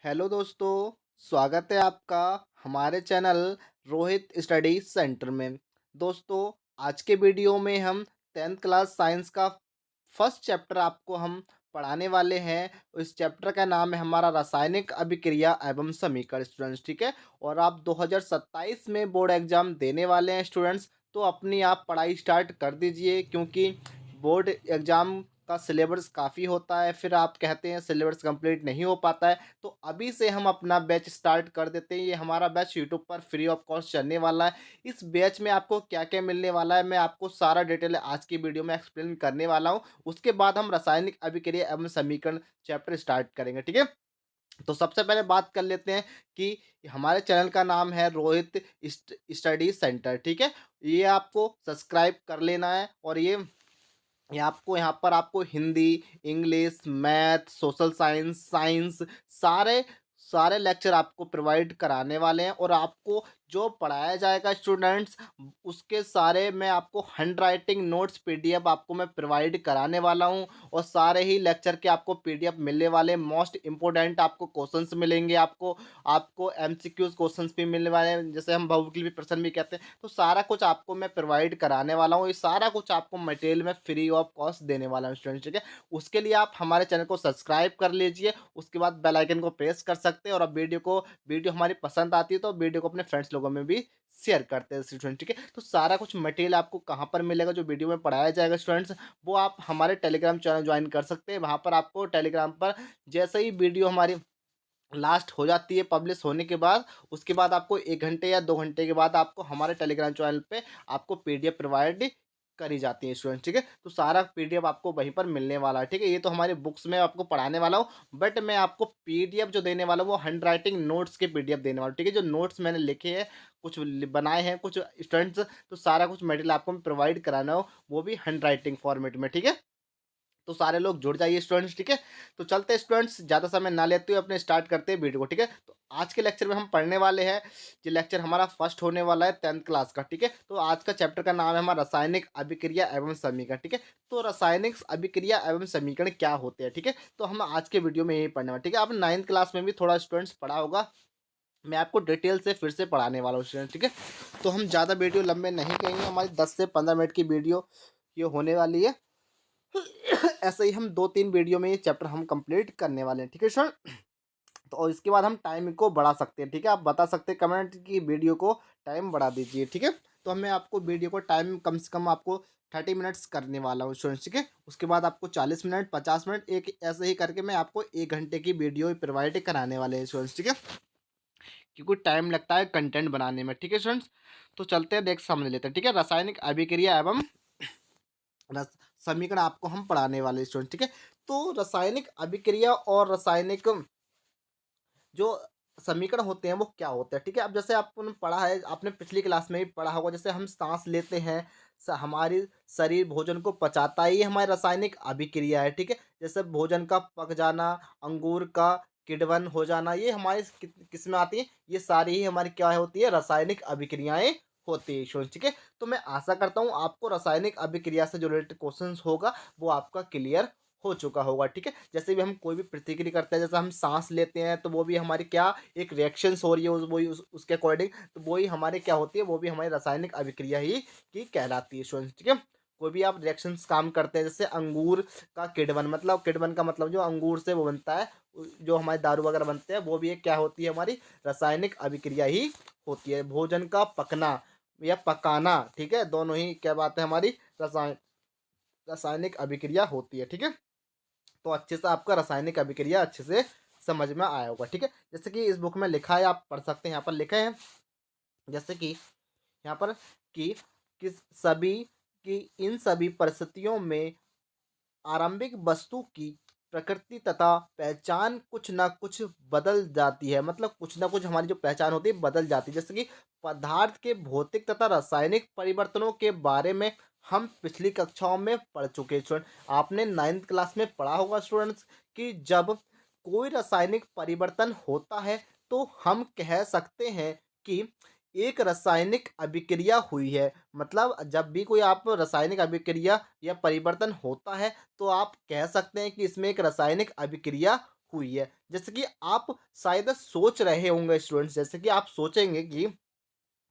Hello दोस्तों, स्वागत है आपका हमारे चैनल रोहित स्टडी सेंटर में। दोस्तों, आज के वीडियो में हम 10th क्लास साइंस का फर्स्ट चैप्टर आपको हम पढ़ाने वाले हैं। इस चैप्टर का नाम है हमारा रासायनिक अभिक्रिया एवं समीकरण स्टूडेंट्स, ठीक है। और आप 2027 में बोर्ड एग्जाम देने वाले हैं स्टूडेंट्स, तो अपनी आप पढ़ाई स्टार्ट कर दीजिए, क्योंकि बोर्ड एग्जाम का सिलेबस काफ़ी होता है। फिर आप कहते हैं सिलेबस कंप्लीट नहीं हो पाता है, तो अभी से हम अपना बैच स्टार्ट कर देते हैं। ये हमारा बैच यूट्यूब पर फ्री ऑफ कॉस्ट चलने वाला है। इस बैच में आपको क्या क्या मिलने वाला है, मैं आपको सारा डिटेल आज की वीडियो में एक्सप्लेन करने वाला हूँ। उसके बाद हम रासायनिक अभिक्रिया एवं समीकरण चैप्टर स्टार्ट करेंगे, ठीक है। तो सबसे पहले बात कर लेते हैं कि हमारे चैनल का नाम है रोहित स्टडी सेंटर, ठीक है। ये आपको सब्सक्राइब कर लेना है। और ये आपको यहाँ पर आपको Hindi, English, math, social science, science सारे सारे लेक्चर आपको प्रोवाइड कराने वाले हैं। और आपको जो पढ़ाया जाएगा स्टूडेंट्स, उसके सारे मैं आपको हैंड राइटिंग नोट्स पीडीएफ आपको मैं प्रोवाइड कराने वाला हूँ। और सारे ही लेक्चर के आपको पीडीएफ मिलने वाले। मोस्ट इम्पोर्टेंट आपको क्वेश्चंस मिलेंगे, आपको आपको एमसीक्यूज क्वेश्चंस भी मिलने वाले हैं, जैसे हम बहुविकल्पी भी प्रश्न भी कहते हैं। तो सारा कुछ आपको मैं प्रोवाइड कराने वाला हूँ। ये सारा कुछ आपको मटेरियल में फ्री ऑफ कॉस्ट देने वाला हूँ स्टूडेंट्स, ठीक है। उसके लिए आप हमारे चैनल को सब्सक्राइब कर लीजिए, उसके बाद बेल आइकन को प्रेस कर सकते हैं। और अब वीडियो हमारी पसंद आती है तो वीडियो को अपने फ्रेंड्स लोगों में भी शेयर करते हैं स्टूडेंट, ठीक है। तो सारा कुछ मटेरियल आपको कहाँ पर मिलेगा, जो वीडियो में पढ़ाया जाएगा स्टूडेंट्स, वो आप हमारे टेलीग्राम चैनल ज्वाइन कर सकते हैं। वहाँ पर आपको टेलीग्राम पर जैसे ही वीडियो हमारी लास्ट हो जाती है पब्लिश होने के बाद, उसके बाद आपको 1 घंटे या 2 घंटे के बाद आपको हमारे टेलीग्राम चैनल पे आपको पीडीएफ प्रोवाइड करी जाती है स्टूडेंट, ठीक है। तो सारा पीडीएफ आपको वहीं पर मिलने वाला है, ठीक है। ये तो हमारी बुक्स में आपको पढ़ाने वाला हूँ, बट मैं आपको पीडीएफ जो देने वाला हूँ वो हैंड राइटिंग नोट्स के पीडीएफ देने वाला हूँ, ठीक है। जो नोट्स मैंने लिखे हैं, कुछ बनाए हैं कुछ स्टूडेंट्स, तो सारा कुछ मटेरियल आपको प्रोवाइड कराना हो, वो भी हैंड राइटिंग फॉर्मेट में, ठीक है। तो सारे लोग जुड़ जाइए स्टूडेंट्स, ठीक है। तो चलते हैं स्टूडेंट्स, ज़्यादा समय ना लेते हुए अपने स्टार्ट करते हैं वीडियो को, ठीक है। तो आज के लेक्चर में हम पढ़ने वाले हैं, ये लेक्चर हमारा फर्स्ट होने वाला है 10th क्लास का, ठीक है। तो आज का चैप्टर का नाम है हमारा रासायनिक अभिक्रिया एवं समीकरण, ठीक है। तो रासायनिक अभिक्रिया एवं समीकरण क्या होते हैं, ठीक है। तो हम आज के वीडियो में यही पढ़ने वाले, ठीक है। आप 9th क्लास में भी थोड़ा स्टूडेंट्स पढ़ा होगा, मैं आपको डिटेल से फिर से पढ़ाने वाला हूँ स्टूडेंट, ठीक है। तो हम ज़्यादा वीडियो लंबे नहीं करेंगे, हमारी 10 से 15 मिनट की वीडियो ये होने वाली है। ऐसे ही हम 2-3 वीडियो में ये चैप्टर हम कंप्लीट करने वाले हैं, ठीक है सर। तो और इसके बाद हम टाइम को बढ़ा सकते हैं, ठीक है। आप बता सकते हैं कमेंट की वीडियो को टाइम बढ़ा दीजिए, ठीक है। तो मैं आपको वीडियो को टाइम कम से कम आपको 30 मिनट्स करने वाला हूँ स्टूडेंट्स, ठीक है। उसके बाद आपको 40 मिनट, 50 मिनट, एक ऐसे ही करके मैं आपको 1 घंटे की वीडियो प्रोवाइड कराने वाले हैं स्टूडेंट्स, ठीक है। क्योंकि टाइम लगता है कंटेंट बनाने में, ठीक है स्टूडेंट्स। तो चलते हैं, देख समझ लेते हैं, ठीक है। रासायनिक अभिक्रिया एवं रस समीकरण आपको हम पढ़ाने वाले स्टूडेंट, ठीक है। तो रासायनिक अभिक्रिया और रासायनिक जो समीकरण होते हैं वो क्या होते हैं, ठीक है। अब जैसे आपने पढ़ा है, आपने पिछली क्लास में ही पढ़ा होगा, जैसे हम सांस लेते हैं, हमारी शरीर भोजन को पचाता है, ये हमारी रासायनिक अभिक्रिया है, ठीक है। जैसे भोजन का पक जाना, अंगूर का किण्वन हो जाना, ये हमारी किस में आती है, ये सारी ही हमारी क्या होती है, रासायनिक अभिक्रियाएं होती है स्टूडेंट, ठीक है। तो मैं आशा करता हूँ आपको रासायनिक अभिक्रिया से जो रिलेटेड क्वेश्चन होगा वो आपका क्लियर हो चुका होगा, ठीक है। जैसे भी हम कोई भी प्रतिक्रिया करते हैं, जैसे हम सांस लेते हैं, तो वो भी हमारी क्या एक रिएक्शंस हो रही है, वही उसके अकॉर्डिंग, तो वही हमारे क्या होती है, वो भी हमारी रासायनिक अभिक्रिया ही की कहलाती है स्टूडेंट्स, ठीक है। कोई भी आप रिएक्शंस काम करते हैं, जैसे अंगूर का किण्वन, मतलब किण्वन का मतलब जो अंगूर से वो बनता है, जो हमारे दारू वगैरह बनते हैं, वो भी एक क्या होती है, हमारी रासायनिक अभिक्रिया ही होती है। भोजन का पकना या पकाना, ठीक है, दोनों ही क्या बात है, हमारी रासायनिक अभिक्रिया होती है, ठीक है। तो अच्छे से आपका रासायनिक अभिक्रिया अच्छे से समझ में आया होगा, ठीक है। जैसे कि इस बुक में लिखा है, आप पढ़ सकते हैं, यहाँ पर लिखे हैं, जैसे कि यहाँ पर कि किस सभी की इन सभी परिस्थितियों में आरंभिक वस्तु की प्रकृति तथा पहचान कुछ ना कुछ बदल जाती है, मतलब कुछ ना कुछ हमारी जो पहचान होती है बदल जाती है। जैसे कि पदार्थ के भौतिक तथा रासायनिक परिवर्तनों के बारे में हम पिछली कक्षाओं में पढ़ चुके हैं स्टूडेंट। आपने 9th क्लास में पढ़ा होगा स्टूडेंट्स कि जब कोई रासायनिक परिवर्तन होता है तो हम कह सकते हैं कि एक रासायनिक अभिक्रिया हुई है। मतलब जब भी कोई आप रासायनिक अभिक्रिया या परिवर्तन होता है तो आप कह सकते हैं कि इसमें एक रासायनिक अभिक्रिया हुई है। जैसे कि आप शायद सोच रहे होंगे स्टूडेंट्स, जैसे कि आप सोचेंगे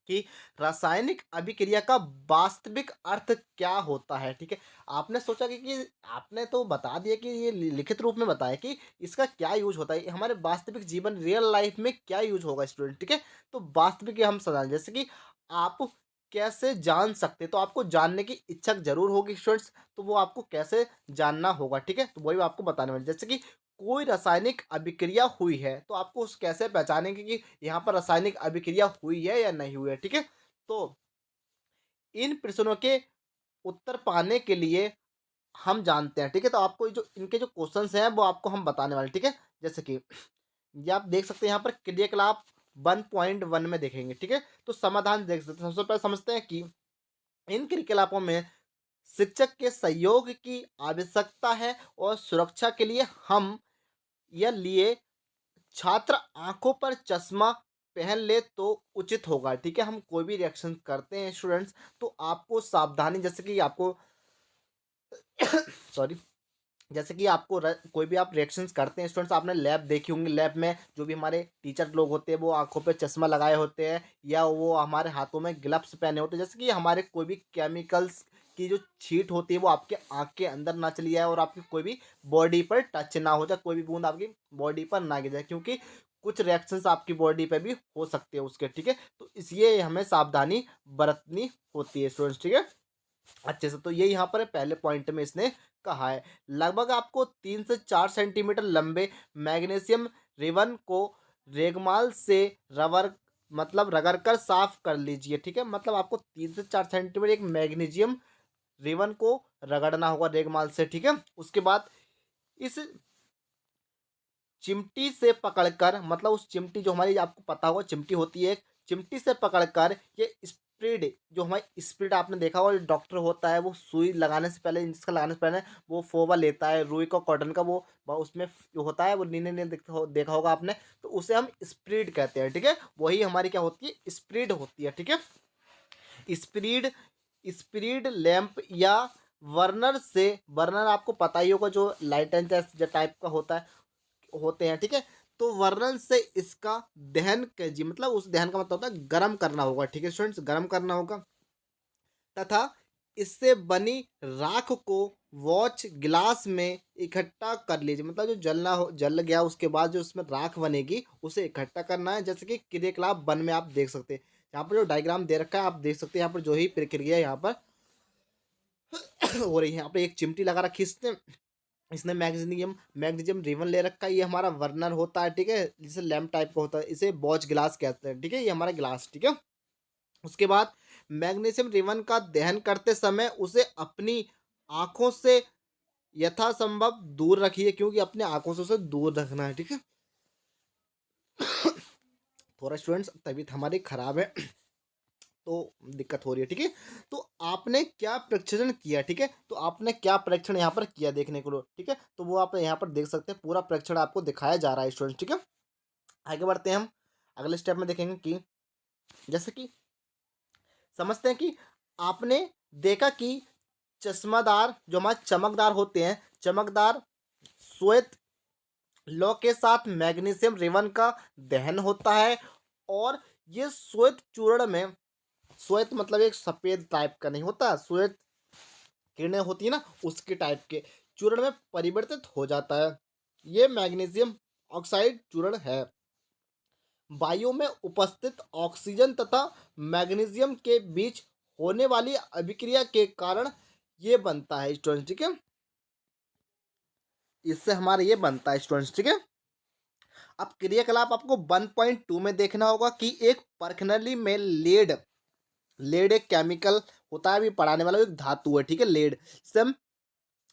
कि रासायनिक अभिक्रिया का वास्तविक अर्थ क्या होता है, ठीक है? आपने सोचा कि आपने तो बता दिया कि ये लिखित रूप में बताया कि इसका क्या यूज़ होता है, हमारे वास्तविक जीवन रियल लाइफ में क्या यूज़ होगा स्टूडेंट, ठीक है? तो वास्तविक हम समझाएँ, जैसे कि आप कैसे जान सकते हैं, तो आपको जानने की इच्छा ज़रूर होगी स्टूडेंट्स, तो वो आपको कैसे जानना होगा, ठीक है? तो वही आपको बताने वाले, जैसे कि कोई रासायनिक अभिक्रिया हुई है, तो आपको उस कैसे पहचानेंगे कि यहाँ पर रासायनिक अभिक्रिया हुई है या नहीं हुई है, ठीक है? तो इन प्रश्नों के उत्तर पाने के लिए हम जानते हैं, ठीक है? तो आपको ये जो इनके जो क्वेश्चंस हैं वो आपको हम बताने वाले हैं, ठीक है? जैसे कि ये आप देख सकते हैं यहाँ पर क्रियाकलाप 1.1 में देखेंगे, ठीक है? तो समाधान देख सकते हैं। सबसे पहले समझते हैं कि इन क्रियाकलापों में शिक्षक के सहयोग की आवश्यकता है और सुरक्षा के लिए हम या लिए छात्र आंखों पर चश्मा पहन ले तो उचित होगा, ठीक है? हम कोई भी रिएक्शन करते हैं स्टूडेंट्स, तो आपको सावधानी, जैसे कि आपको सॉरी, जैसे कि आपको कोई भी आप रिएक्शंस करते हैं स्टूडेंट्स, आपने लैब देखी होंगी, लैब में जो भी हमारे टीचर लोग होते हैं वो आंखों पे चश्मा लगाए होते हैं या वो हमारे हाथों में ग्लव्स पहने होते हैं, जैसे कि हमारे कोई भी केमिकल्स की जो छींट होती है वो आपके आँख के अंदर ना चली जाए और आपकी कोई भी बॉडी पर टच ना हो जाए, कोई भी बूंद आपकी बॉडी पर ना गिर जाए, क्योंकि कुछ रिएक्शंस आपकी बॉडी पे भी हो सकते हैं उसके, ठीक है? तो इसलिए हमें सावधानी बरतनी होती है स्टूडेंट्स, ठीक है? अच्छे से, तो ये यहाँ पर पहले पॉइंट में इसने कहा है। लगभग आपको 3 से 4 सेंटीमीटर लंबे मैग्नीशियम रिबन को रेगमाल से रबर मतलब रगड़ कर साफ कर लीजिए, ठीक है? मतलब आपको 3 से 4 सेंटीमीटर एक मैग्नीशियम रिबन को रगड़ना होगा रेगमाल से, ठीक है? उसके बाद इस चिमटी से पकड़कर, मतलब उस चिमटी जो हमारी, आपको पता होगा चिमटी होती है एक, चिमटी से पकड़कर ये स्प्रिड, जो हमारी स्प्रिड आपने देखा होगा, जो डॉक्टर होता है वो सुई लगाने से पहले, इंजेक्शन लगाने से पहले वो फोवा लेता है रुई का, कॉटन का, वो उसमें जो होता है वो नीले नीले देखा होगा आपने, तो उसे हम स्प्रिड कहते हैं, ठीक है? वही हमारी क्या होती है, स्प्रिड होती है, ठीक है? स्प्रीड स्प्रीड लैंप या बर्नर से, बर्नर आपको पता ही होगा जो लाइट एंड टाइप का होता है, होते हैं, ठीक है? तो वर्णन से इसका दहन कीजिए, मतलब उस दहन का मतलब होता है गर्म करना होगा, ठीक है स्टूडेंट्स? गर्म करना होगा तथा इससे बनी राख को वॉच गिलास में इकट्ठा कर लीजिए, मतलब जो जल गया उसके बाद जो उसमें राख बनेगी उसे इकट्ठा करना है, जैसे कि क्रियाकलाप 1 में आप देख सकते हैं। यहाँ पर जो डायग्राम दे रखा है आप देख सकते हैं, यहाँ पर जो ही प्रक्रिया यहाँ पर हो रही है। यहाँ पे एक चिमटी लगा रखी है इसने, इसने मैग्नीशियम रिबन ले रखा है, ये हमारा वर्नर होता है, ठीक है? जिसे लैम्प टाइप का होता है, इसे बॉच गिलास कहते हैं, ठीक है? ये हमारा गिलास, ठीक है? उसके बाद मैग्नीशियम रिबन का दहन करते समय उसे अपनी आंखों से यथासंभव दूर रखिए, क्योंकि अपने आंखों से उसे दूर रखना है, ठीक है? थोड़ा स्टूडेंट्स तबीयत हमारी खराब है तो दिक्कत हो रही है, ठीक है? तो आपने क्या परीक्षण किया, ठीक है? तो आपने क्या परीक्षण यहाँ पर किया देखने को, ठीक है? तो वो आप यहाँ पर देख सकते हैं, पूरा परीक्षण आपको दिखाया जा रहा है स्टूडेंट, ठीक है? आगे बढ़ते हैं हम, अगले स्टेप में देखेंगे कि जैसे कि समझते हैं कि आपने देखा कि चश्मादार जो हमारे चमकदार होते हैं, चमकदार श्वेत लौ के साथ मैग्नीशियम रिबन का दहन होता है, और ये श्वेत चूर्ण में, श्वेत मतलब एक सफेद टाइप का नहीं होता, श्वेत किरणें होती है ना, उसके टाइप के चूर्ण में परिवर्तित हो जाता है। ये मैग्नीशियम ऑक्साइड चूर्ण है। वायु में उपस्थित ऑक्सीजन तथा मैग्नीशियम के बीच होने वाली अभिक्रिया के कारण ये बनता है स्टूडेंट्स, ठीक है? इससे हमारा ये बनता है स्टूडेंट्स, ठीक है? अब क्रियाकलाप आपको 1.2 में देखना होगा कि एक परखनली में लेड, लेड एक केमिकल होता है, अभी पढ़ाने वाला एक धातु है, ठीक है? लेड जिसे हम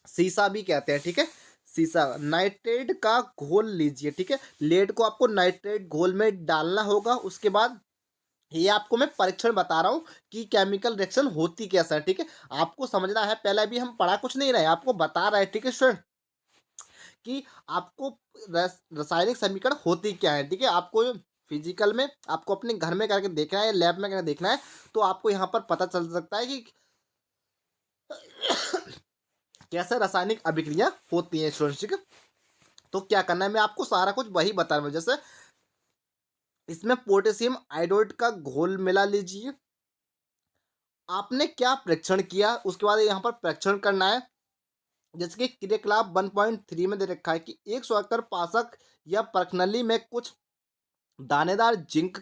शीशा भी कहते हैं, ठीक है? शीशा, नाइट्रेट का घोल लीजिए, ठीक है? लेड को आपको नाइट्रेट घोल में डालना होगा। उसके बाद ये आपको मैं परीक्षण बता रहा हूँ कि केमिकल रिएक्शन होती कैसा है, ठीक है? आपको समझना है, पहले अभी हम पढ़ा कुछ नहीं रहे, आपको बता रहे हैं, ठीक है स्टूडेंट? कि आपको रासायनिक समीकरण होती क्या है, ठीक है? आपको फिजिकल में आपको अपने घर में करके देखना है, लैब में करके देखना है, तो आपको यहाँ पर पता चल सकता है कि कैसे रासायनिक अभिक्रिया होती है स्टूडेंट्स, ठीक है? तो क्या करना है, मैं आपको सारा कुछ वही बता रहा हूँ। जैसे इसमें पोटेशियम आयोडाइड का घोल मिला लीजिए। आपने क्या परीक्षण किया, उसके बाद यहाँ पर परीक्षण करना है। जैसे कि क्रियाकलाप 1.3 में दे रखा है कि एक स्वाकर पाशक या परखनली में कुछ दानेदार जिंक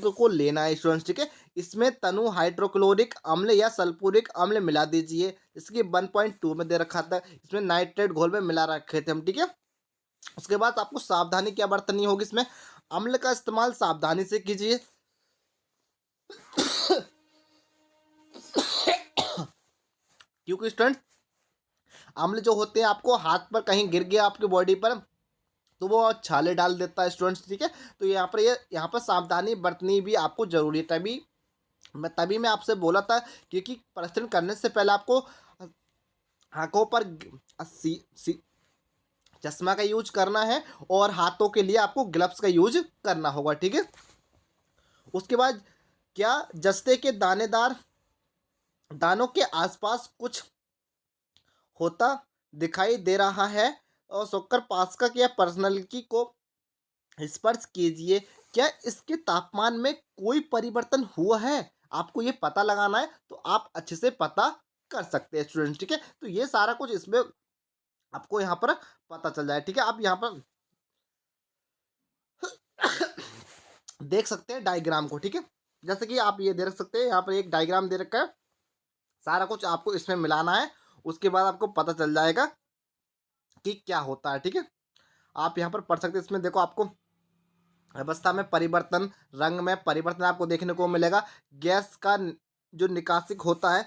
को लेना है स्टूडेंट्स, ठीक है। इसमें तनु हाइड्रोक्लोरिक अम्ल या सल्फ्यूरिक अम्ल मिला दीजिए। इसकी 1.2 में दे रखा था, इसमें नाइट्रेट घोल में मिला रखे थे हम, ठीक है। उसके बाद आपको सावधानी क्या बरतनी होगी, इसमें अम्ल का इस्तेमाल सावधानी से कीजिए। क्योंकि स्टूडेंट अम्ल जो होते हैं आपको हाथ पर कहीं गिर गया आपकी बॉडी पर तो वो छाले डाल देता है स्टूडेंट्स, ठीक है। तो यहाँ पर सावधानी बरतनी भी आपको जरूरी है। तभी मैं आपसे बोला था, क्योंकि परीक्षण करने से पहले आपको आंखों पर चश्मा का यूज करना है और हाथों के लिए आपको ग्लव्स का यूज करना होगा, ठीक है। उसके बाद क्या जस्ते के दानों के आसपास कुछ होता दिखाई दे रहा है और शक्कर पास्कक या पर्सनलिटी को स्पर्श कीजिए। क्या इसके तापमान में कोई परिवर्तन हुआ है, आपको ये पता लगाना है। तो आप अच्छे से पता कर सकते हैं स्टूडेंट, ठीक है। तो ये सारा कुछ इसमें आपको यहाँ पर पता चल जाए, ठीक है। आप यहाँ पर देख सकते हैं डायग्राम को, ठीक है। जैसे कि आप ये देख सकते हैं, यहाँ पर एक डायग्राम दे रखा है। सारा कुछ आपको इसमें मिलाना है, उसके बाद आपको पता चल जाएगा कि क्या होता है, ठीक है। आप यहाँ पर पढ़ सकते हैं। इसमें देखो आपको अवस्था में परिवर्तन, रंग में परिवर्तन आपको देखने को मिलेगा। गैस का जो निकासिक होता है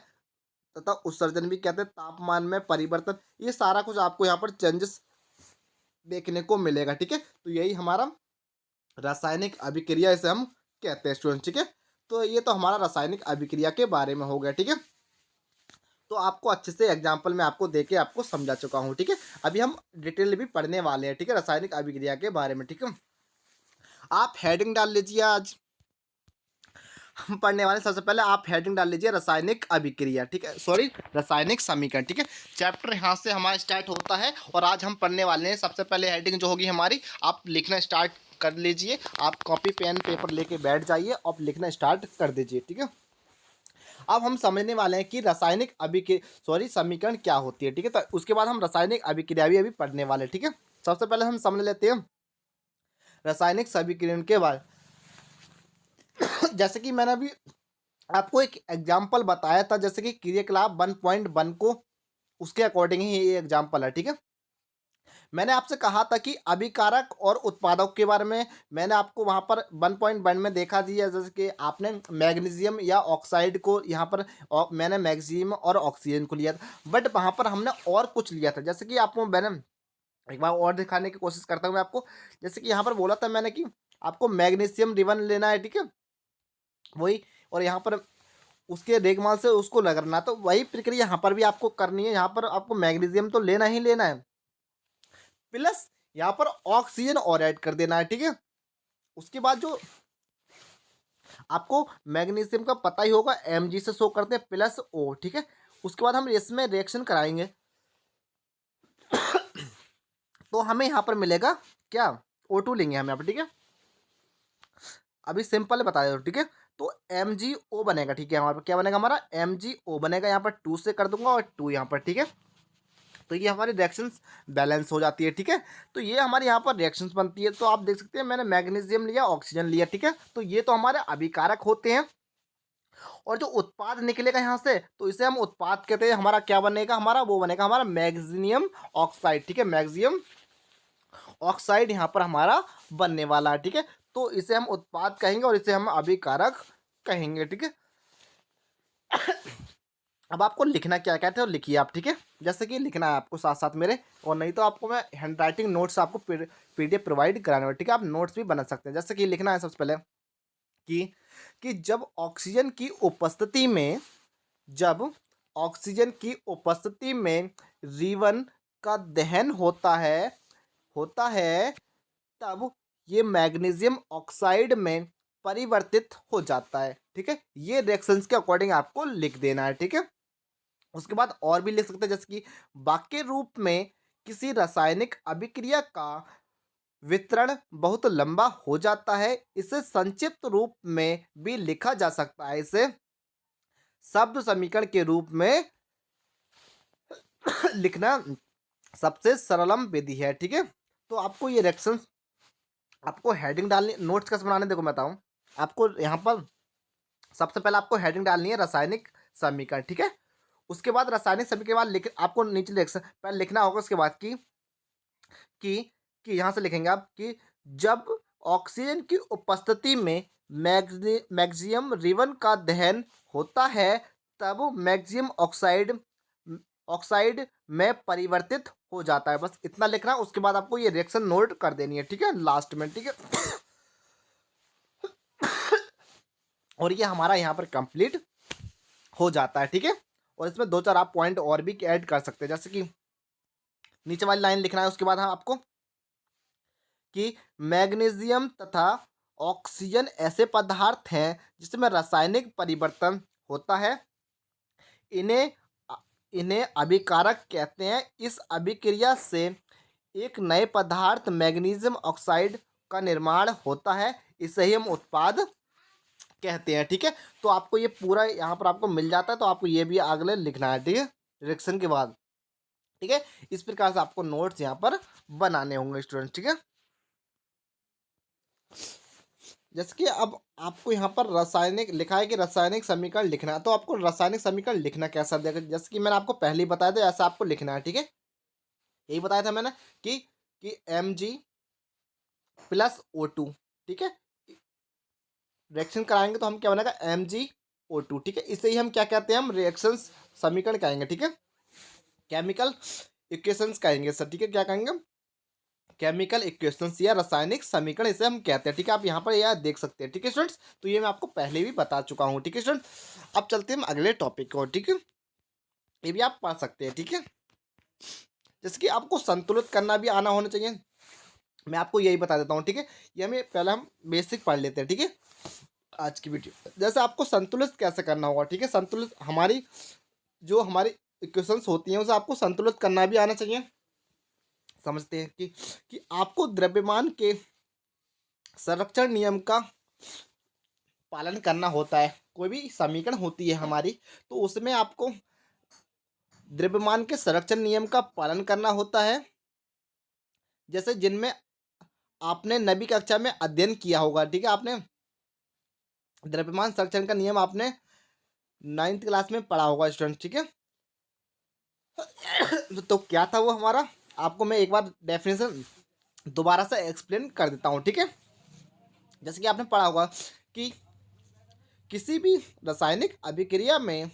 तथा उत्सर्जन भी कहते हैं, तापमान में परिवर्तन, ये सारा कुछ आपको यहाँ पर चेंजेस देखने को मिलेगा, ठीक है। तो यही हमारा रासायनिक अभिक्रिया इसे हम कहते हैं स्टूडेंट, ठीक है। तो ये तो हमारा रासायनिक अभिक्रिया के बारे में हो गया, ठीक है। तो आपको अच्छे से एग्जाम्पल में आपको देके आपको समझा चुका हूँ, ठीक है। अभी हम डिटेल भी पढ़ने वाले हैं, ठीक है, रासायनिक अभिक्रिया के बारे में, ठीक है। आप हेडिंग डाल लीजिए। आज हम पढ़ने वाले सबसे पहले आप हेडिंग डाल लीजिए रासायनिक अभिक्रिया, ठीक है, सॉरी रासायनिक समीकरण, ठीक है। चैप्टर यहाँ से हमारा स्टार्ट होता है और आज हम पढ़ने वाले हैं। सबसे पहले हेडिंग जो होगी हमारी, आप लिखना स्टार्ट कर लीजिए। आप कॉपी पेन पेपर लेके बैठ जाइए और लिखना स्टार्ट कर दीजिए, ठीक है। अब हम समझने वाले हैं कि समीकरण क्या होती है, ठीक है। तो उसके बाद हम रासायनिक अभिक्रिया भी अभी पढ़ने वाले हैं, ठीक है। सबसे पहले हम समझ लेते हैं रासायनिक समीकरण के बारे। जैसे कि मैंने अभी आपको एक एग्जाम्पल बताया था, जैसे कि क्रियाकलाप 1.1 को उसके अकॉर्डिंग ही ये एग्जाम्पल है, ठीक है। मैंने आपसे कहा था कि अभिकारक और उत्पादक के बारे में मैंने आपको वहाँ पर 1.1 में देखा दिया, जैसे कि आपने मैग्नीशियम या ऑक्साइड को यहाँ पर मैंने मैग्नीशियम और ऑक्सीजन को लिया था, बट वहाँ पर हमने और कुछ लिया था। जैसे कि आपको मैंने एक बार और दिखाने की कोशिश करता हूँ मैं आपको। जैसे कि यहाँ पर बोला था मैंने कि आपको मैग्नीशियम रिबन लेना है, ठीक है, वही। और यहाँ पर उसके देखभाल से उसको लगना, तो वही प्रक्रिया यहाँ पर भी आपको करनी है। यहाँ पर आपको मैग्नीशियम तो लेना ही लेना है, प्लस यहाँ पर ऑक्सीजन और ऐड कर देना है, ठीक है। उसके बाद जो आपको मैग्नीशियम का पता ही होगा, Mg से शो करते हैं प्लस O, ठीक है। उसके बाद हम इसमें रिएक्शन कराएंगे तो हमें यहाँ पर मिलेगा क्या, O2 लेंगे हम यहाँ पर, ठीक है। अभी सिंपल बता दो, ठीक है। तो MgO बनेगा, ठीक है। हमारे क्या बनेगा, हमारा MgO बनेगा। यहाँ पर 2 से कर दूंगा और 2 यहाँ पर, ठीक है। तो ये हमारी रिएक्शंस बैलेंस हो जाती है, ठीक है। तो ये हमारे यहाँ पर रिएक्शंस बनती है। तो आप देख सकते हैं मैंने मैग्नीशियम लिया, ऑक्सीजन लिया, ठीक है। तो ये तो हमारे अभिकारक होते हैं। और जो उत्पाद निकलेगा यहाँ से, तो इसे हम उत्पाद कहते हैं। हमारा क्या बनेगा, हमारा वो बनेगा हमारा मैग्नीशियम ऑक्साइड, ठीक है। मैग्नीशियम ऑक्साइड यहाँ पर हमारा बनने वाला है, ठीक है। तो इसे हम उत्पाद कहेंगे और इसे हम अभिकारक कहेंगे, ठीक है। अब आपको लिखना क्या कहते हैं और लिखिए आप, ठीक है। जैसे कि लिखना है आपको साथ साथ मेरे, और नहीं तो आपको मैं हैंड राइटिंग नोट्स आपको PDF प्रोवाइड कराने वाला, ठीक है। आप नोट्स भी बना सकते हैं। जैसे कि लिखना है सबसे पहले कि जब ऑक्सीजन की उपस्थिति में रिबन का दहन होता है तब ये मैग्नीशियम ऑक्साइड में परिवर्तित हो जाता है, ठीक है। ये रिएक्शंस के अकॉर्डिंग आपको लिख देना है, ठीक है। उसके बाद और भी लिख सकते हैं, जैसे कि वाक्य रूप में किसी रासायनिक अभिक्रिया का वितरण बहुत लंबा हो जाता है। इसे संक्षिप्त रूप में भी लिखा जा सकता है। इसे शब्द समीकरण के रूप में लिखना सबसे सरलम विधि है। ठीक है, तो आपको ये रिएक्शन, आपको हेडिंग डालनी, नोट्स कैसे बनाने देखो मैं बताऊँ आपको। यहाँ पर सबसे पहले आपको हेडिंग डालनी है रासायनिक समीकरण। ठीक है, उसके बाद रासायनिक समीकरण के बाद आपको नीचे रिएक्शन पहले लिखना होगा। उसके बाद कि कि यहाँ से लिखेंगे आप कि जब ऑक्सीजन की उपस्थिति में मैग्नीशियम रिबन का दहन होता है तब मैग्नीशियम ऑक्साइड ऑक्साइड में परिवर्तित हो जाता है। बस इतना लिखना। उसके बाद आपको ये रिएक्शन नोट कर देनी है। ठीक है, लास्ट में। ठीक है, और ये हमारा यहाँ पर कंप्लीट हो जाता है। ठीक है, और इसमें दो चार आप पॉइंट और भी ऐड कर सकते हैं, जैसे कि नीचे वाली लाइन लिखना है। उसके बाद हाँ आपको कि मैग्नीशियम तथा ऑक्सीजन ऐसे पदार्थ हैं जिसमें रासायनिक परिवर्तन होता है। इन्हें इन्हें अभिकारक कहते हैं। इस अभिक्रिया से एक नए पदार्थ मैग्नीशियम ऑक्साइड का निर्माण होता है। इसे ही हम उत्पाद कहते हैं। ठीक है, तो आपको ये पूरा यहाँ पर आपको मिल जाता है, तो आपको ये भी अगले लिखना है। ठीक है, रिएक्शन के बाद। ठीक है, इस प्रकार से आपको नोट्स यहाँ पर बनाने होंगे स्टूडेंट। ठीक है, जैसे कि अब आपको यहाँ पर रासायनिक लिखा है कि रासायनिक समीकरण लिखना है, तो आपको रासायनिक समीकरण लिखना कैसा देगा, जैसे कि मैंने आपको पहले ही बताया था, ऐसा आपको लिखना है। ठीक है, यही बताया था मैंने कि Mg+O2। ठीक है, रिएक्शन कराएंगे तो हम क्या बनेगा, MgO2। ठीक है, इसे ही हम क्या कहते हैं, हम रिएक्शन समीकरण कहेंगे। ठीक है, केमिकल इक्वेशंस कहेंगे सर। ठीक है, क्या कहेंगे, केमिकल इक्वेशंस या रासायनिक समीकरण इसे हम कहते हैं। ठीक है, आप यहाँ पर यह देख सकते हैं। ठीक है स्टूडेंट्स, तो ये मैं आपको पहले भी बता चुका हूँ। ठीक है स्टूडेंट, अब चलते हैं हम अगले टॉपिक को। ठीक है, ये भी आप पढ़ सकते हैं। ठीक है, जैसे कि आपको संतुलित करना भी आना होना चाहिए, मैं आपको यही बता देता हूँ। ठीक है, ये हमें पहले हम बेसिक पढ़ लेते हैं। ठीक है, आज की वीडियो जैसे आपको संतुलित कैसे करना होगा। ठीक है, संतुलित हमारी जो हमारी इक्वेशंस होती हैं उसे आपको संतुलित करना भी आना चाहिए। समझते हैं कि आपको द्रव्यमान के संरक्षण नियम का पालन करना होता है। कोई भी समीकरण होती है हमारी, तो उसमें आपको द्रव्यमान के संरक्षण नियम का पालन करना होता है, जैसे जिनमें आपने नवी कक्षा में अध्ययन किया होगा। ठीक है, आपने द्रव्यमान संरक्षण का नियम आपने 9th क्लास में पढ़ा होगा स्टूडेंट। ठीक है, तो क्या था वो हमारा, आपको मैं एक बार डेफिनेशन दोबारा से एक्सप्लेन कर देता हूँ। ठीक है, जैसे कि आपने पढ़ा होगा कि किसी भी रासायनिक अभिक्रिया में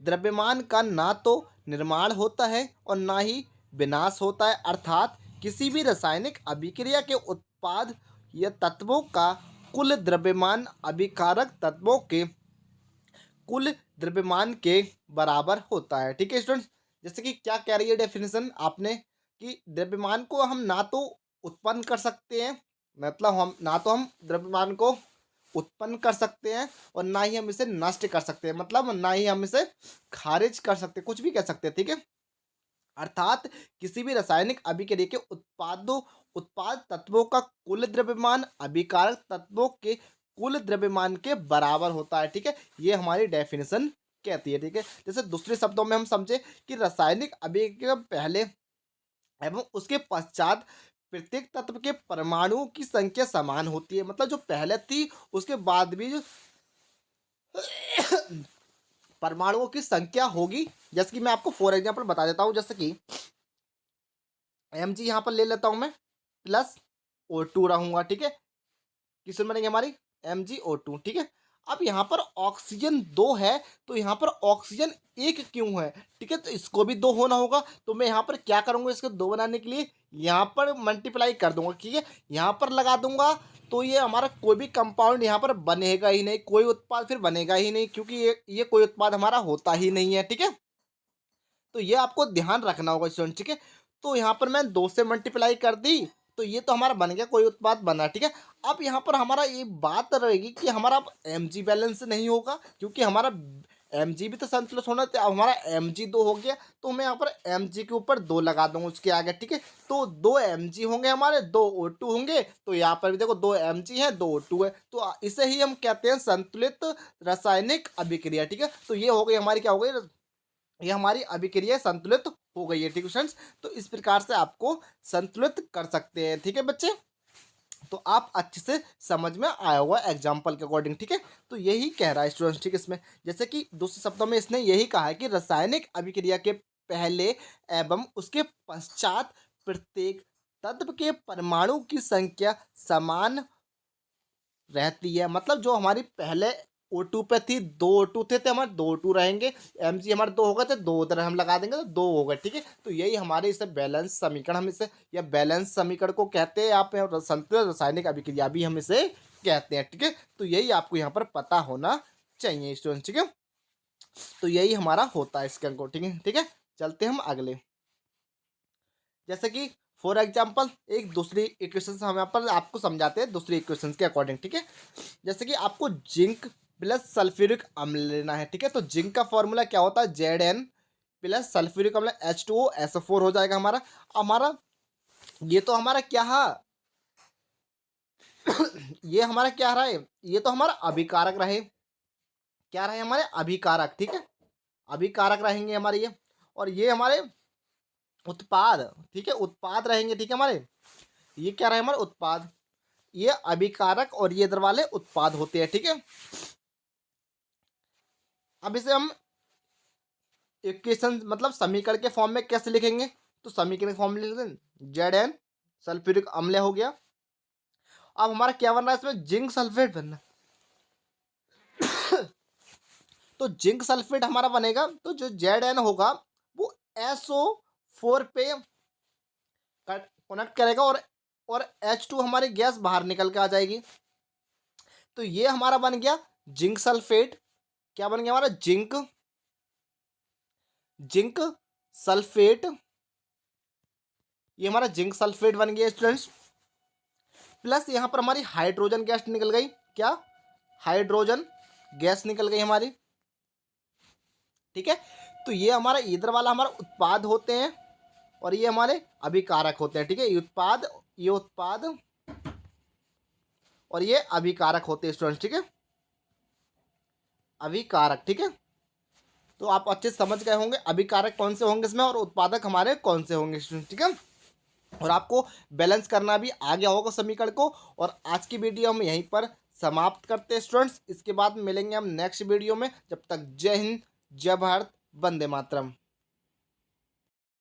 द्रव्यमान का ना तो निर्माण होता है और ना ही विनाश होता है। अर्थात किसी भी रासायनिक अभिक्रिया के उत्पाद या तत्वों का कुल द्रव्यमान अभिकारक तत्वों के कुल द्रव्यमान के बराबर होता है। ठीक है स्टूडेंट्स, जैसे कि क्या कह रही है डेफिनेशन आपने कि द्रव्यमान को हम ना तो उत्पन्न कर सकते हैं, मतलब हम द्रव्यमान को उत्पन्न कर सकते हैं और ना ही हम इसे नष्ट कर सकते हैं, मतलब ना ही हम इसे खारिज कर सकते हैं, कुछ भी कह सकते हैं। ठीक है, अर्थात किसी भी रासायनिक अभिक्रिया के उत्पाद तत्वों का कुल द्रव्यमान अभिकारक तत्वों के कुल द्रव्यमान के बराबर होता है। ठीक है, ये हमारी डेफिनेशन कहती है। ठीक है, जैसे दूसरे शब्दों में हम समझे कि रासायनिक अभिक्रिया पहले एवं उसके पश्चात प्रत्येक तत्व के परमाणुओं की संख्या समान होती है, मतलब जो पहले थी उसके बाद भी जो परमाणुओं की संख्या होगी। जैसे कि मैं आपको फॉर एग्जांपल बता देता हूँ, जैसे कि Mg यहाँ पर ले लेता हूँ मैं, +O2 रहूँगा। ठीक है, किसमें बनेगी हमारी MgO2। ठीक है, अब यहाँ पर ऑक्सीजन 2 है, तो यहाँ पर ऑक्सीजन 1 क्यों है। ठीक है, तो इसको भी 2 होना होगा, तो मैं यहाँ पर क्या करूँगा, इसको 2 बनाने के लिए यहाँ पर मल्टीप्लाई कर दूंगा। ठीक है, यहाँ पर लगा दूंगा, तो ये हमारा कोई भी कंपाउंड यहाँ पर बनेगा ही नहीं, कोई उत्पाद फिर बनेगा ही नहीं, क्योंकि ये कोई उत्पाद हमारा होता ही नहीं है। ठीक है, तो ये आपको ध्यान रखना होगा स्टूडेंट। ठीक है, तो यहाँ पर मैं 2 से मल्टीप्लाई कर दी, तो ये तो हमारा बन गया, कोई उत्पाद बना। ठीक है, अब यहाँ पर हमारा ये बात रहेगी कि हमारा अब Mg बैलेंस नहीं होगा, क्योंकि हमारा Mg भी तो संतुलित होना चाहिए। अब हमारा Mg2 हो गया तो मैं यहाँ पर Mg के ऊपर 2 लगा दूंगा उसके आगे, ठीक है। तो 2 Mg होंगे हमारे, 2 O2 होंगे, तो यहाँ पर भी देखो 2 Mg है, 2 O2 है, तो इसे ही हम कहते हैं संतुलित रासायनिक अभिक्रिया, ठीक है। तो ये हो गई हमारी, क्या हो गई, ये हमारी अभिक्रिया संतुलित हो गई है, ठीक है फ्रेंड्स। तो इस प्रकार से आपको संतुलित कर सकते हैं, ठीक है बच्चे। तो आप अच्छे से समझ में आया हुआ एग्जाम्पल के अकॉर्डिंग, ठीक है। तो यही कह रहा है स्टूडेंट्स, ठीक है। इसमें जैसे कि दूसरे शब्दों में इसने यही कहा है कि रासायनिक अभिक्रिया के पहले एवं उसके पश्चात प्रत्येक तत्व के परमाणु की संख्या समान रहती है। मतलब जो हमारी पहले O2 पे थी, 2 O2 थे, तो हमारे 2 O2 रहेंगे, Mg हमारे 2 हो गए थे, 2 उधर हम लगा देंगे तो 2 हो गए, ठीक है। तो यही हमारे इसे बैलेंस समीकरण, हम इसे या बैलेंस समीकरण को कहते हैं, आप संतुलित रासायनिक अभिक्रिया भी हम इसे कहते हैं, ठीक है। तो यही आपको यहाँ पर पता होना चाहिए स्टूडेंट, ठीक है। तो यही हमारा होता है इसके अंक, ठीक है, ठीक है। चलते हम अगले, जैसे कि फॉर एग्जाम्पल एक दूसरी इक्वेशन हम यहाँ पर आपको समझाते हैं दूसरी इक्वेशन के अकॉर्डिंग, ठीक है। जैसे कि आपको जिंक प्लस सल्फ्यूरिक अम्ल लेना है, ठीक है। तो जिंक का फॉर्मूला क्या होता है, Zn प्लस सल्फ्यूरिक अम्ल H2O SO4 हो जाएगा हमारा। हमारा ये तो हमारा क्या है ये हमारा क्या रहा है, ये तो हमारा अभिकारक रहे, क्या रहे हमारे अभिकारक, ठीक है। अभिकारक रहेंगे हमारे ये, और ये हमारे उत्पाद, ठीक है, उत्पाद रहेंगे, ठीक है। हमारे ये क्या रहे, हमारे उत्पाद, ये अभिकारक और ये इधर वाले उत्पाद होते हैं, ठीक है। अब इसे हम इक्वेशन मतलब समीकरण के फॉर्म में कैसे लिखेंगे, तो समीकरण के फॉर्म में लिख दें Zn सल्फ्यूरिक अम्ल हो गया। अब हमारा क्या बन रहा है, इसमें जिंक सल्फेट बनना तो जिंक सल्फेट हमारा बनेगा, तो जो Zn होगा वो SO4 पे कनेक्ट करेगा, और H2 हमारी गैस बाहर निकल के आ जाएगी। तो ये हमारा बन गया जिंक सल्फेट, क्या बन गया हमारा, जिंक सल्फेट, ये हमारा जिंक सल्फेट बन गया स्टूडेंट्स। प्लस यहाँ पर हमारी हाइड्रोजन गैस निकल गई, क्या, हाइड्रोजन गैस निकल गई हमारी, ठीक है। तो ये हमारा इधर वाला हमारा उत्पाद होते हैं, और ये हमारे अभिकारक होते हैं, ठीक है। ये उत्पाद और ये अभिकारक होते हैं स्टूडेंट्स, ठीक है, अभिकारक, ठीक है। तो आप अच्छे से समझ गए होंगे अभिकारक कौन से होंगे इसमें, और उत्पादक हमारे कौन से होंगे स्टूडेंट्स, ठीक है। और आपको बैलेंस करना भी आ गया होगा समीकरण को। और आज की वीडियो हम यहीं पर समाप्त करते हैं स्टूडेंट्स। इसके बाद मिलेंगे हम नेक्स्ट वीडियो में। जब तक जय हिंद, जय भारत, वंदे मातरम।